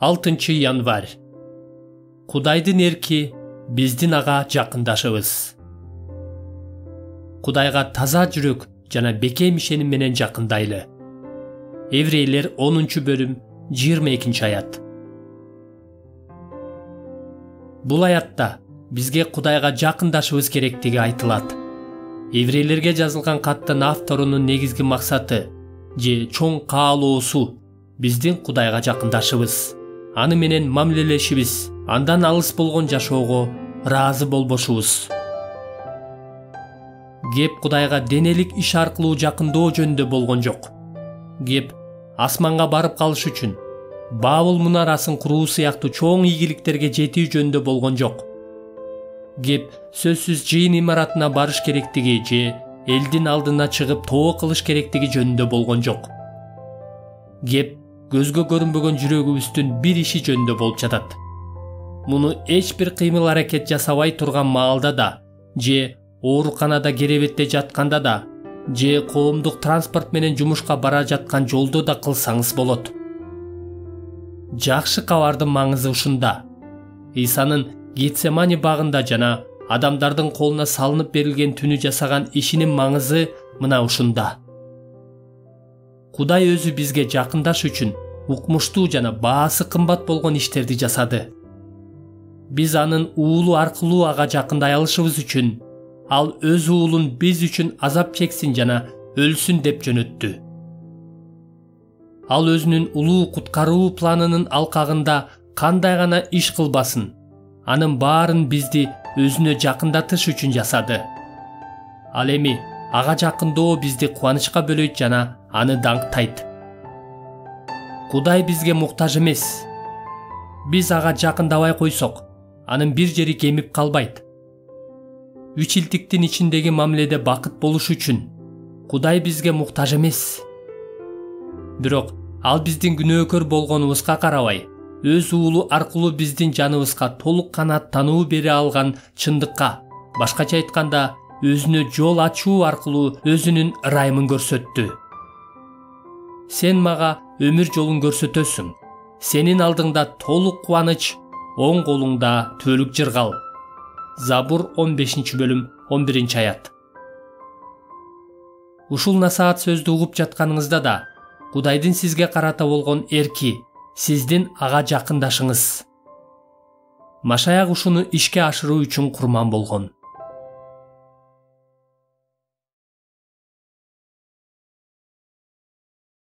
6 январь. Кудайдын эрки биздин ага жакындашыбыз. Кудайга таза жүрөк жана бекем ишеним менен жакындайлы. Еврейлер 10 бөлүм 22 аят. Бул аятта бизге Кудайга жакындашыбыз керектиги айтылат. Еврейлерге жазылган каттын авторунун негизги максаты же чоң каалоосу биздин Кудайга жакындашыбыз, аны менен мамилелешибиз, андан алыс болгон жашоого ыраазы болбошубуз. Кеп Кудайга денелик иш аркылуу жакындоо жөнүндө болгон жок. Кеп асманга барып калыш үчүн, Бабыл мунарасын куруу сыяктуу чоң ийгиликтерге жетүү жөнүндө болгон жок. Кеп сөзсүз жыйын имаратына барыш керектиги же элдин алдына чыгып тоо кылыш керектиги жөнүндө болгон жок. Кеп көзгө көрүнбөгөн жүрөгүбүздүн бир иши жөнүндө болуп жатат. Муну эч бир кыймыл аракет жасабай турган маалда да, же ооруканада керебетте жатканда да, же коомдук транспорт менен жумушка бара жаткан жолдо да кылсаңыз болот. Жакшы кабардын маңызы ушунда. Исанын Гетсемани багында жана адамдардын колуна салынып берилген түнү жасаган ишинин маңызы мына ушунда. Кудай өзү бизге жакындаш үчүн укмуштуу жана баасы кымбат болгон иштерди жасады. Биз анын уулу аркылуу ага жакындай алышыбыз үчүн, ал өз уулун биз үчүн азап чексин жана өлсүн деп жөнөттү. Ал өзүнүн улуу куткаруу планынын алкагында кандай гана иш кылбасын, анын баарын бизди өзүнө жакындатыш үчүн жасады. Ал эми ага жакындоо бизди кубанычка бөлөйт жана аны даңктайт. Кудай бизге муктаж эмес. Биз ага жакындабай койсок, анын бир жери кемип калбайт. Үч илтиктин ичиндеги мамиледе бакыт болуш үчүн Кудай бизге муктаж эмес. Бирок ал биздин күнөөкөр болгонубузга карабай, өз уулу аркылуу биздин жаныбызга толук канааттануу бере алган чындыкка, башкача айтканда, өзүнө жол ачуу аркылуу өзүнүн ырайымын көрсөттү. Сен мага өмүр жолун көрсөтөсүң. Сенин алдыңда толук кубаныч, оң колуңда төлүк жыргал. Забур 15 бөлүм 11 аят. Ушул насаат сөздү угуп жатканыңызда да, Кудайдын сизге карата болгон эрки, сиздин ага жакындашыңыз. Машаяк ушуну ишке ашыруу үчүн курман болгон.